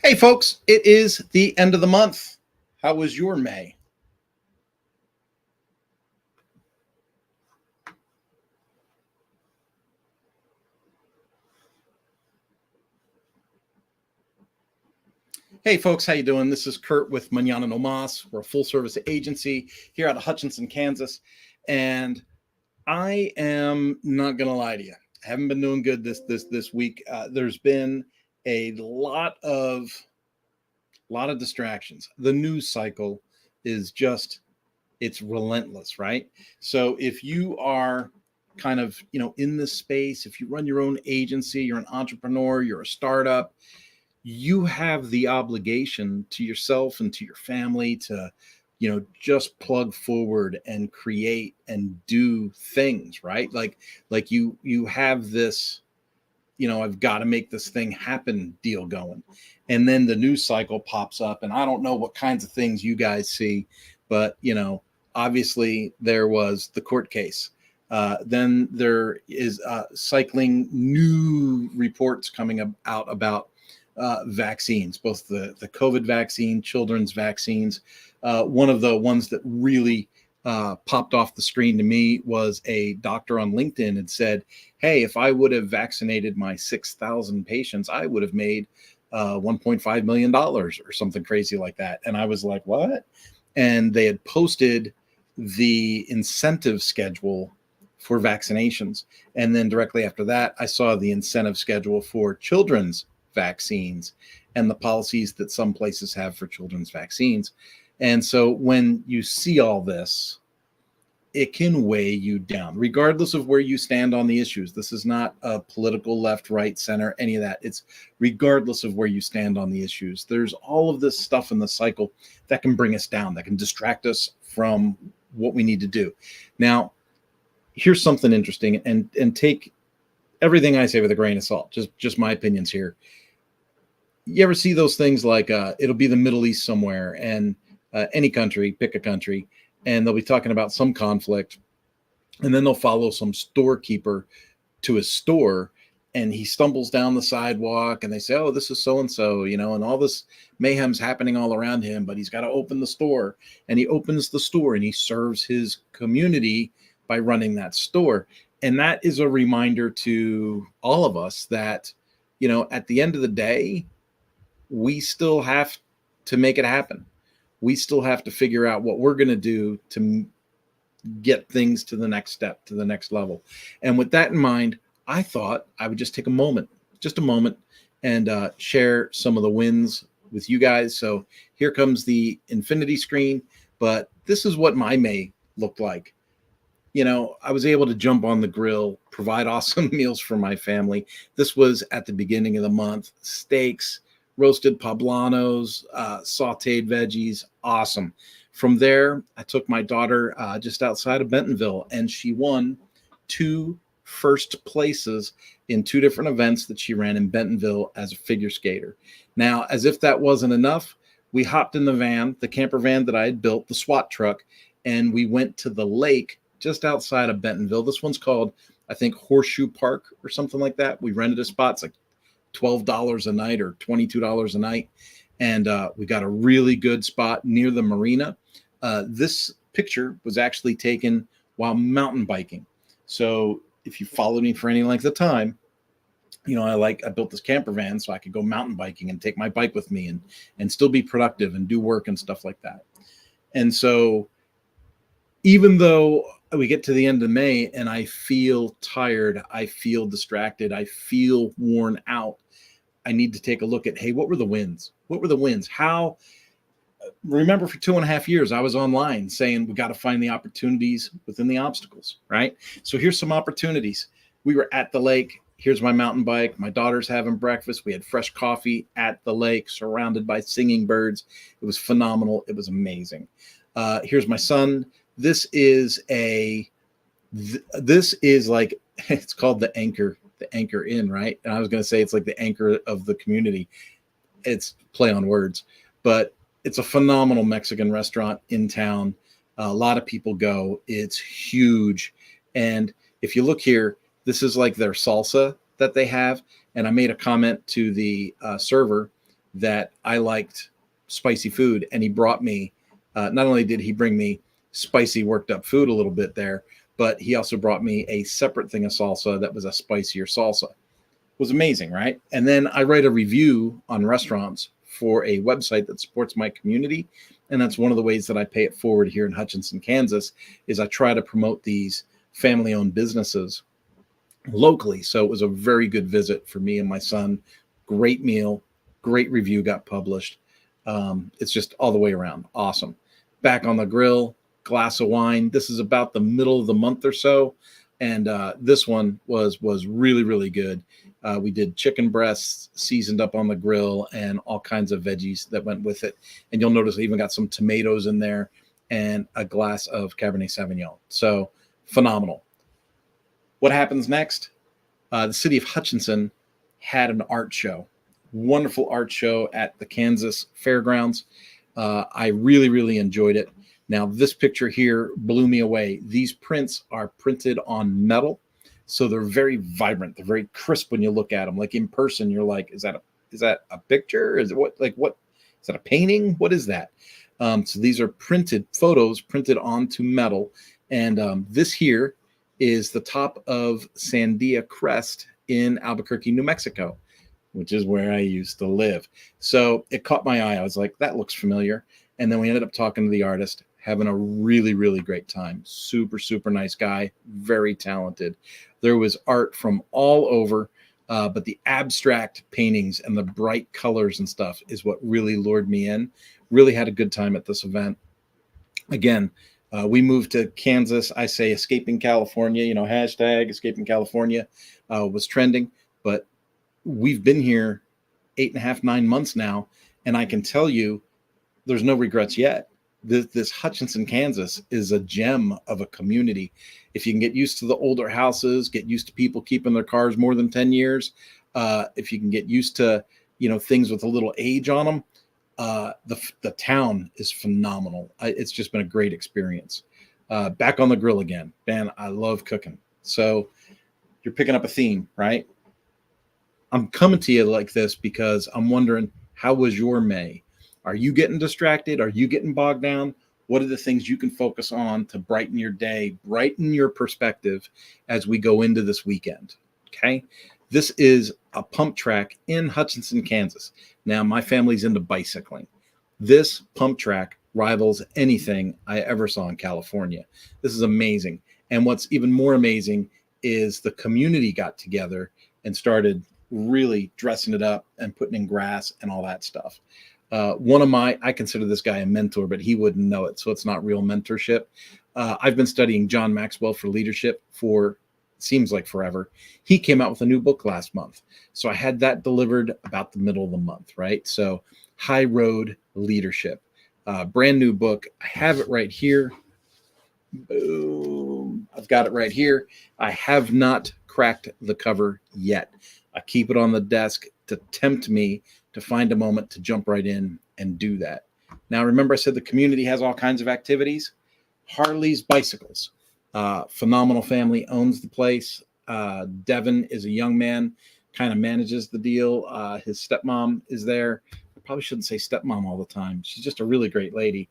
Hey, folks, it is the end of the month. How was your May? Hey, folks, how you doing? This is Kurt with Manana No Mas. We're a full-service agency here out of Hutchinson, Kansas, and I am not gonna lie to you. I haven't been doing good this week. There's been a lot of distractions. The news cycle is just it's relentless, right? So if you are kind of in this space, if you run your own agency, you're an entrepreneur, you're a startup, you have the obligation to yourself and to your family to just plug forward and create and do things, right? Like you have this, I've got to make this thing happen deal going. And then the news cycle pops up, and I don't know what kinds of things you guys see, but obviously there was the court case. Then there is cycling new reports coming out about vaccines, both the COVID vaccine, children's vaccines. One of the ones that really popped off the screen to me was a doctor on LinkedIn had said, hey, if I would have vaccinated my 6,000 patients, I would have made $1.5 million or something crazy like that. And I was like, what? And they had posted the incentive schedule for vaccinations. And then directly after that, I saw the incentive schedule for children's vaccines and the policies that some places have for children's vaccines. And so when you see all this, it can weigh you down, regardless of where you stand on the issues. This is not a political left, right, center, any of that. It's regardless of where you stand on the issues. There's all of this stuff in the cycle that can bring us down, that can distract us from what we need to do. Now, here's something interesting, and take everything I say with a grain of salt, just my opinions here. You ever see those things like it'll be the Middle East somewhere, and any country, pick a country, and they'll be talking about some conflict, and then they'll follow some storekeeper to his store, and he stumbles down the sidewalk, and they say, oh, this is so and so, and all this mayhem's happening all around him, but he's got to open the store. And he opens the store and he serves his community by running that store. And that is a reminder to all of us that at the end of the day, we still have to make it happen. We still have to figure out what we're going to do to get things to the next step, to the next level. And with that in mind, I thought I would just take just a moment, and share some of the wins with you guys. So here comes the infinity screen, but this is what my May looked like. I was able to jump on the grill, provide awesome meals for my family. This was at the beginning of the month. Steaks, roasted poblanos, sauteed veggies, awesome. From there, I took my daughter just outside of Bentonville, and she won 2 first places in 2 different events that she ran in Bentonville as a figure skater. Now, as if that wasn't enough, we hopped in the van, the camper van that I had built, the SWAT truck, and we went to the lake just outside of Bentonville. This one's called, I think, Horseshoe Park or something like that. We rented a spot. It's like $12 a night or $22 a night. And we got a really good spot near the marina. This picture was actually taken while mountain biking. So if you followed me for any length of time, I built this camper van so I could go mountain biking and take my bike with me and still be productive and do work and stuff like that. And so even though we get to the end of May and I feel tired, I feel distracted, I feel worn out, I need to take a look at, hey, what were the wins? What were the wins? Remember, for 2.5 years, I was online saying we got to find the opportunities within the obstacles, right? So here's some opportunities. We were at the lake. Here's my mountain bike. My daughter's having breakfast. We had fresh coffee at the lake, surrounded by singing birds. It was phenomenal. It was amazing. Here's my son. This is like, it's called the Anchor Inn, right? And I was going to say it's like the anchor of the community. It's play on words, but it's a phenomenal Mexican restaurant in town. A lot of people go. It's huge. And if you look here, this is like their salsa that they have. And I made a comment to the server that I liked spicy food, and he brought me. Not only did he bring me spicy worked up food a little bit there, but he also brought me a separate thing of salsa that was a spicier salsa. It was amazing, right? And then I write a review on restaurants for a website that supports my community, and that's one of the ways that I pay it forward here in Hutchinson, Kansas, is I try to promote these family-owned businesses locally. So it was a very good visit for me and my son. Great meal, great review got published. It's just all the way around awesome. Back on the grill, glass of wine. This is about the middle of the month or so, and this one was really, really good. We did chicken breasts seasoned up on the grill and all kinds of veggies that went with it. And you'll notice I even got some tomatoes in there and a glass of Cabernet Sauvignon. So phenomenal. What happens next? The city of Hutchinson had an art show, wonderful art show at the Kansas Fairgrounds. I really, really enjoyed it. Now, this picture here blew me away. These prints are printed on metal, so they're very vibrant. They're very crisp when you look at them. Like in person, you're like, is that a picture? Is it what is that a painting? What is that? So these are printed photos printed onto metal, and this here is the top of Sandia Crest in Albuquerque, New Mexico, which is where I used to live. So it caught my eye. I was like, that looks familiar. And then we ended up talking to the artist, having a really, really great time. Super, super nice guy, very talented. There was art from all over, but the abstract paintings and the bright colors and stuff is what really lured me in. Really had a good time at this event. Again, we moved to Kansas. I say escaping California, hashtag escaping California was trending, but we've been here 8.5, 9 months now. And I can tell you there's no regrets yet. This Hutchinson, Kansas is a gem of a community. If you can get used to the older houses, get used to people keeping their cars more than 10 years. If you can get used to, things with a little age on them, the town is phenomenal. It's just been a great experience. Back on the grill again, man, I love cooking. So you're picking up a theme, right? I'm coming to you like this because I'm wondering, how was your May? Are you getting distracted? Are you getting bogged down? What are the things you can focus on to brighten your day, brighten your perspective as we go into this weekend? Okay. This is a pump track in Hutchinson, Kansas. Now, my family's into bicycling. This pump track rivals anything I ever saw in California. This is amazing. And what's even more amazing is the community got together and started really dressing it up and putting in grass and all that stuff. I consider this guy a mentor, but he wouldn't know it. So it's not real mentorship. I've been studying John Maxwell for leadership for seems like forever. He came out with a new book last month. So I had that delivered about the middle of the month, right? So High Road Leadership, brand new book. I have it right here. Boom. I've got it right here. I have not cracked the cover yet. I keep it on the desk to tempt me to find a moment to jump right in and do that. Now, remember I said the community has all kinds of activities. Harley's Bicycles. Phenomenal family owns the place. Devin is a young man, kind of manages the deal. His stepmom is there. I probably shouldn't say stepmom all the time. She's just a really great lady.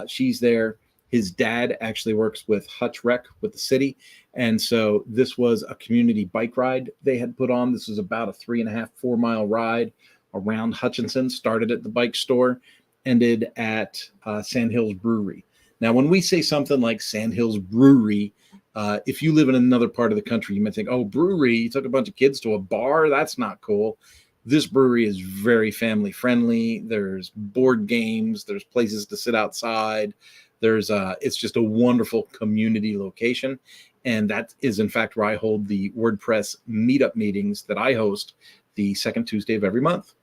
She's there. His dad actually works with Hutch Rec with the city. And so this was a community bike ride they had put on. This was about a 3.5, 4 mile ride around Hutchinson, started at the bike store, ended at Sandhills Brewery. Now, when we say something like Sandhills Brewery, if you live in another part of the country, you might think, oh, brewery, you took a bunch of kids to a bar? That's not cool. This brewery is very family friendly. There's board games. There's places to sit outside. It's just a wonderful community location. And that is, in fact, where I hold the WordPress meetup meetings that I host the second Tuesday of every month.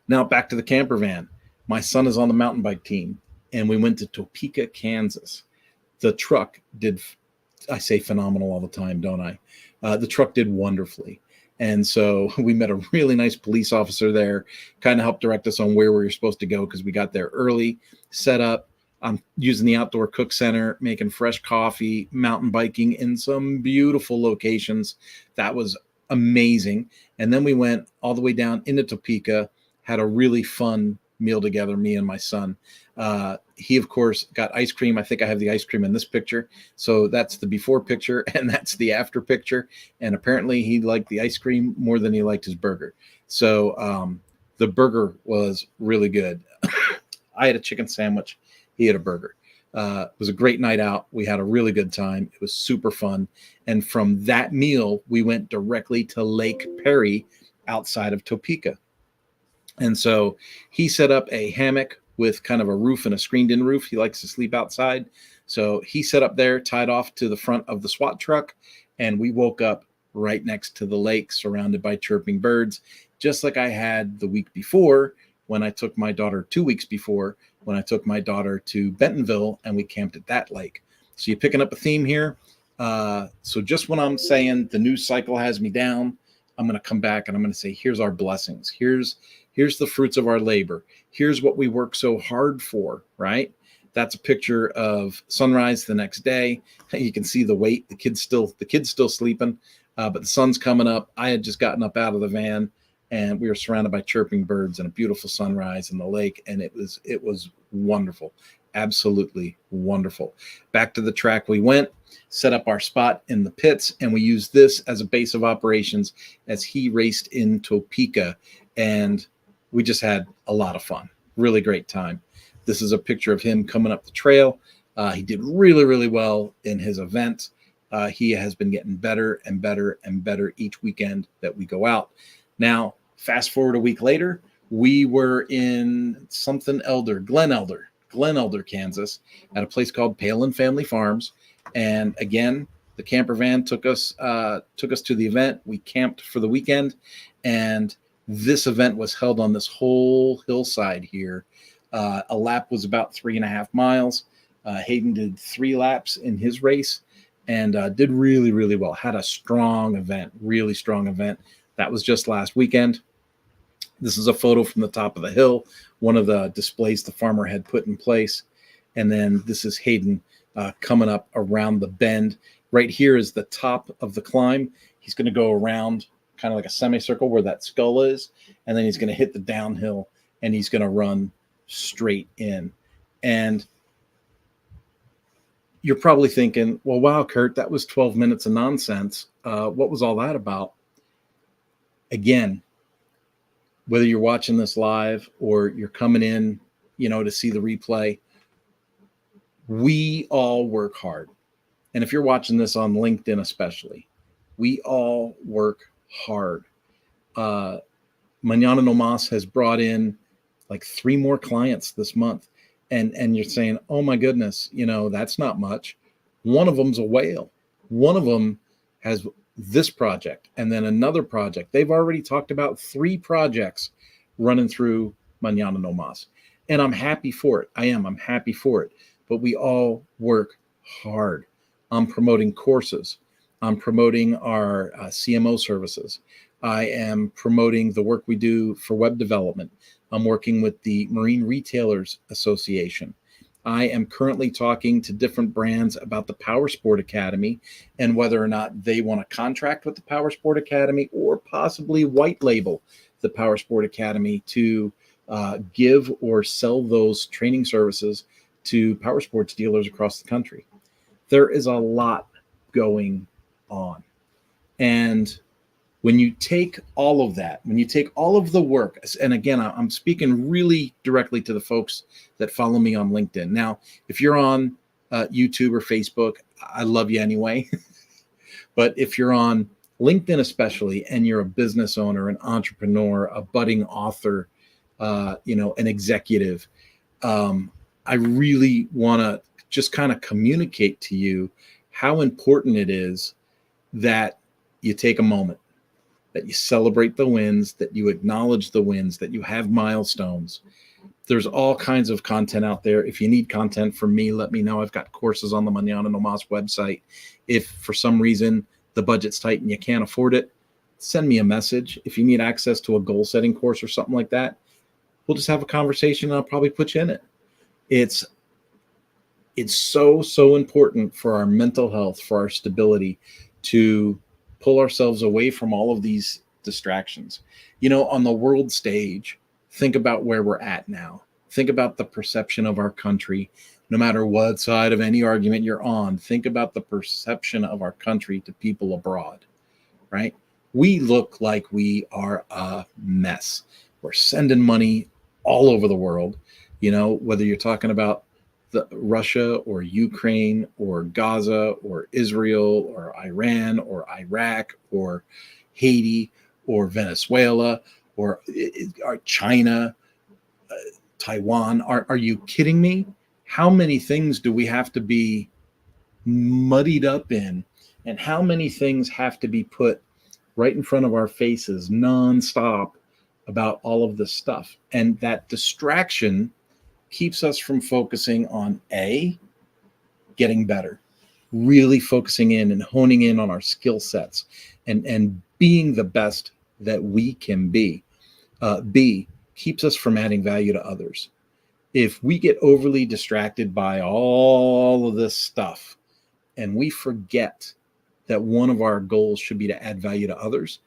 Now, back to the camper van. My son is on the mountain bike team, and we went to Topeka, Kansas. The truck did, I say phenomenal all the time, don't I? The truck did wonderfully. And so we met a really nice police officer there, kind of helped direct us on where we were supposed to go because we got there early, set up. I'm using the outdoor cook center, making fresh coffee, mountain biking in some beautiful locations. That was amazing. And then we went all the way down into Topeka, had a really fun meal together, me and my son. He, of course, got ice cream. I think I have the ice cream in this picture. So that's the before picture and that's the after picture. And apparently he liked the ice cream more than he liked his burger. So the burger was really good. I had a chicken sandwich. He had a burger. It was a great night out. We had a really good time. It was super fun. And from that meal, we went directly to Lake Perry outside of Topeka. And so he set up a hammock with kind of a roof and a screened in roof. He likes to sleep outside. So he set up there, tied off to the front of the SWAT truck. And we woke up right next to the lake, surrounded by chirping birds, just like I had the week before when I took my daughter, 2 weeks before, when I took my daughter to Bentonville and we camped at that lake. So you're picking up a theme here. So just when I'm saying the news cycle has me down, I'm going to come back and I'm going to say, here's our blessings. Here's the fruits of our labor. Here's what we work so hard for, right? That's a picture of sunrise the next day. You can see the wait. The kid's still sleeping, but the sun's coming up. I had just gotten up out of the van and we were surrounded by chirping birds and a beautiful sunrise in the lake. And it was wonderful. Absolutely wonderful. Back to the track we went, set up our spot in the pits, and we used this as a base of operations as he raced in Topeka. And we just had a lot of fun. Really great time. This is a picture of him coming up the trail. He did really, really well in his event. He has been getting better and better and better each weekend that we go out. Now, fast forward a week later, we were in Glen Elder, Kansas, at a place called Palin Family Farms. And again, the camper van took us to the event. We camped for the weekend, and this event was held on this whole hillside here. A lap was about 3.5 miles. Hayden did 3 laps in his race and did really, really well. Had a strong event, really strong event. That was just last weekend. This is a photo from the top of the hill, one of the displays the farmer had put in place. And then this is Hayden coming up around the bend. Right here is the top of the climb. He's going to go around kind of like a semicircle where that skull is, and then he's going to hit the downhill and he's going to run straight in. And you're probably thinking, well, wow, Kurt, that was 12 minutes of nonsense. What was all that about? Again, whether you're watching this live or you're coming in, to see the replay, we all work hard. And if you're watching this on LinkedIn, especially, we all work hard. Mañana No Mas has brought in like 3 more clients this month. And you're saying, oh my goodness, that's not much. One of them's a whale. One of them has this project and then another project. They've already talked about 3 projects running through Mañana No Mas. And I'm happy for it. I'm happy for it. But we all work hard. I'm promoting courses. I'm promoting our CMO services. I am promoting the work we do for web development. I'm working with the Marine Retailers Association. I am currently talking to different brands about the Power Sport Academy and whether or not they want to contract with the Power Sport Academy or possibly white label the Power Sport Academy to give or sell those training services to power sports dealers across the country. There is a lot going on. And when you take all of that, when you take all of the work, and again, I'm speaking really directly to the folks that follow me on LinkedIn. Now, if you're on YouTube or Facebook, I love you anyway. But if you're on LinkedIn especially, and you're a business owner, an entrepreneur, a budding author, an executive, I really want to just kind of communicate to you how important it is that you take a moment, that you celebrate the wins, that you acknowledge the wins, that you have milestones. There's all kinds of content out there. If you need content from me, let me know. I've got courses on the Mañana No Mas website. If for some reason the budget's tight and you can't afford it, send me a message. If you need access to a goal setting course or something like that, we'll just have a conversation and I'll probably put you in it. It's so important for our mental health, for our stability, to pull ourselves away from all of these distractions. On the world stage, think about where we're at now. Think about the perception of our country, no matter what side of any argument you're on. Think about the perception of our country to people abroad, right? We look like we are a mess. We're sending money all over the world, whether you're talking about Russia or Ukraine or Gaza or Israel or Iran or Iraq or Haiti or Venezuela or China, Taiwan. Are you kidding me? How many things do we have to be muddied up in, and how many things have to be put right in front of our faces nonstop about all of this stuff? And that distraction keeps us from focusing on getting better, really focusing in and honing in on our skill sets and being the best that we can be. B, keeps us from adding value to others. If we get overly distracted by all of this stuff and we forget that one of our goals should be to add value to others,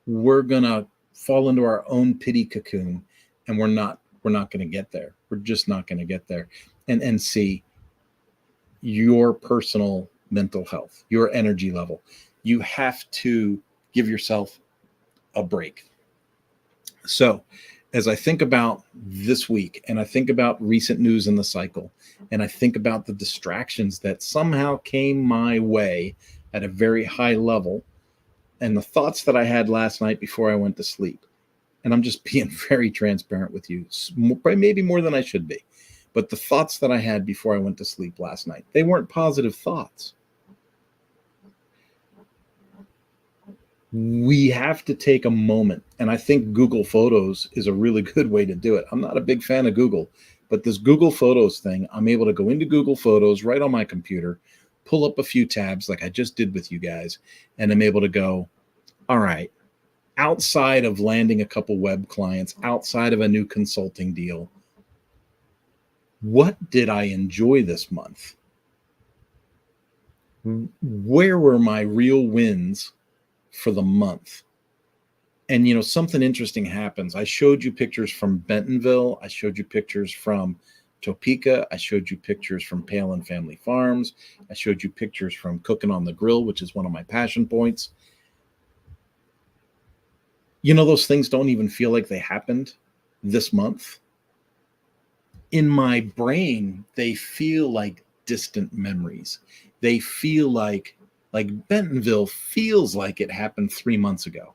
we're going to fall into our own pity cocoon, and we're not going to get there. We're just not going to get there. And see, your personal mental health, your energy level, you have to give yourself a break. So as I think about this week, and I think about recent news in the cycle, and I think about the distractions that somehow came my way at a very high level, and the thoughts that I had last night before I went to sleep, and I'm just being very transparent with you, maybe more than I should be, but the thoughts that I had before I went to sleep last night, they weren't positive thoughts. We have to take a moment, and I think Google Photos is a really good way to do it. I'm not a big fan of Google, but this Google Photos thing, I'm able to go into Google Photos right on my computer, pull up a few tabs like I just did with you guys, and I'm able to go, all right, outside of landing a couple web clients, outside of a new consulting deal, what did I enjoy this month? Where were my real wins for the month? And something interesting happens. I showed you pictures from Bentonville. I showed you pictures from Topeka. I showed you pictures from Palin Family Farms. I showed you pictures from Cooking on the Grill, which is one of my passion points. Those things don't even feel like they happened this month. In my brain, they feel like distant memories. They feel like Bentonville feels like it happened 3 months ago.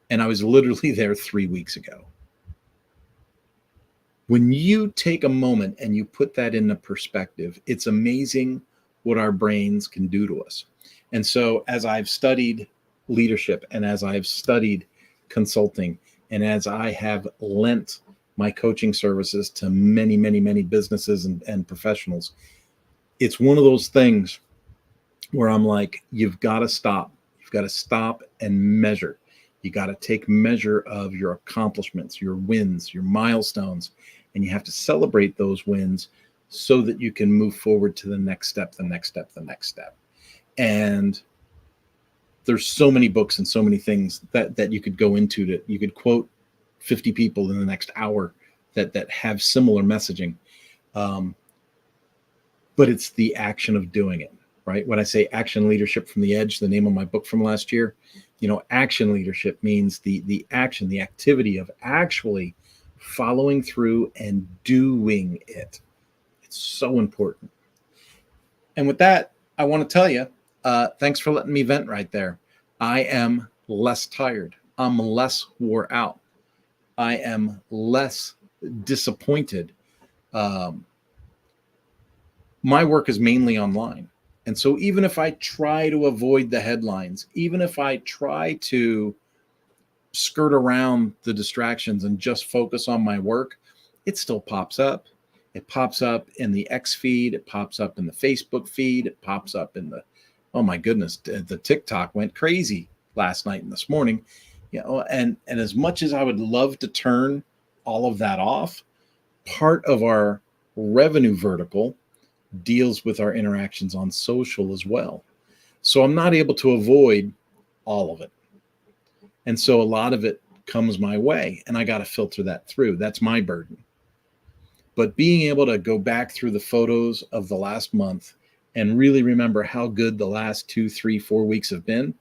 And I was literally there 3 weeks ago. When you take a moment and you put that into perspective, it's amazing what our brains can do to us. And so as I've studied leadership, and as I've studied consulting, and as I have lent my coaching services to many, many, many businesses and professionals, it's one of those things where I'm like, you've got to stop. You've got to stop and measure. You got to take measure of your accomplishments, your wins, your milestones, and you have to celebrate those wins so that you can move forward to the next step, the next step, the next step. And there's so many books and so many things that you could go into, that you could quote 50 people in the next hour that have similar messaging. But it's the action of doing it, right? When I say action leadership from the edge, the name of my book from last year, action leadership means the action, the activity of actually following through and doing it. It's so important. And with that, I want to tell you, thanks for letting me vent right there. I am less tired. I'm less wore out. I am less disappointed. My work is mainly online. And so even if I try to avoid the headlines, even if I try to skirt around the distractions and just focus on my work, it still pops up. It pops up in the X feed. It pops up in the Facebook feed. It pops up in the, oh my goodness, the TikTok went crazy last night and this morning. And as much as I would love to turn all of that off, part of our revenue vertical deals with our interactions on social as well. So I'm not able to avoid all of it. And so a lot of it comes my way, and I got to filter that through. That's my burden. But being able to go back through the photos of the last month and really remember how good the last 2, 3, 4 weeks have been,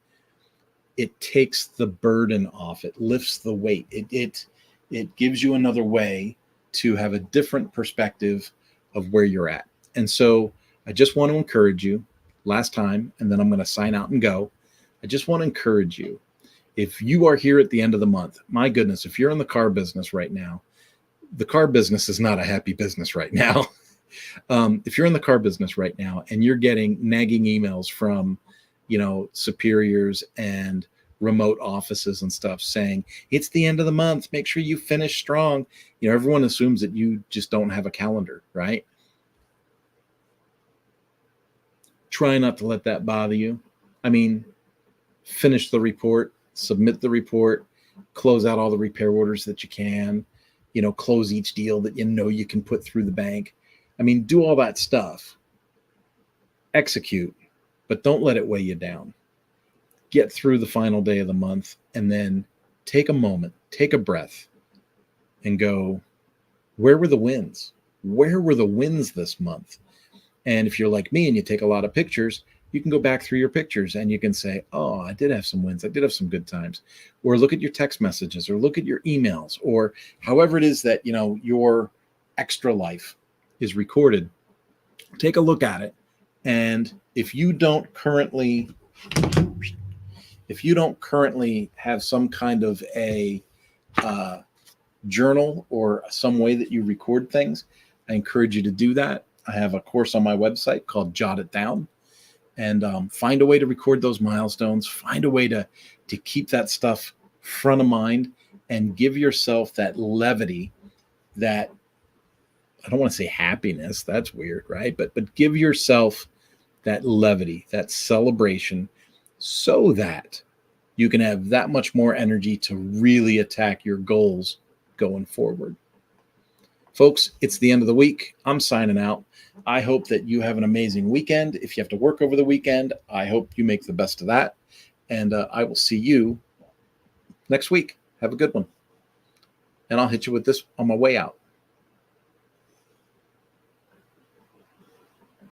it takes the burden off. It lifts the weight. It gives you another way to have a different perspective of where you're at. And so I just want to encourage you last time, and then I'm going to sign out and go. I just want to encourage you. If you are here at the end of the month, my goodness, if you're in the car business right now, the car business is not a happy business right now. If you're in the car business right now and you're getting nagging emails from, superiors and remote offices and stuff saying, it's the end of the month, make sure you finish strong. Everyone assumes that you just don't have a calendar, right? Try not to let that bother you. Finish the report, submit the report, close out all the repair orders that you can, close each deal that you can put through the bank. Do all that stuff. Execute, but don't let it weigh you down. Get through the final day of the month and then take a moment, take a breath and go, where were the wins? Where were the wins this month? And if you're like me and you take a lot of pictures, you can go back through your pictures and you can say, oh, I did have some wins. I did have some good times. Or look at your text messages or look at your emails or however it is that, your extra life is recorded. Take a look at it. And if you don't currently have some kind of a journal or some way that you record things, I encourage you to do that. I have a course on my website called Jot It Down. And find a way to record those milestones, find a way to keep that stuff front of mind and give yourself that levity, that, I don't want to say happiness, that's weird, right? But give yourself that levity, that celebration, so that you can have that much more energy to really attack your goals going forward. Folks, it's the end of the week. I'm signing out. I hope that you have an amazing weekend. If you have to work over the weekend, I hope you make the best of that. And I will see you next week. Have a good one. And I'll hit you with this on my way out.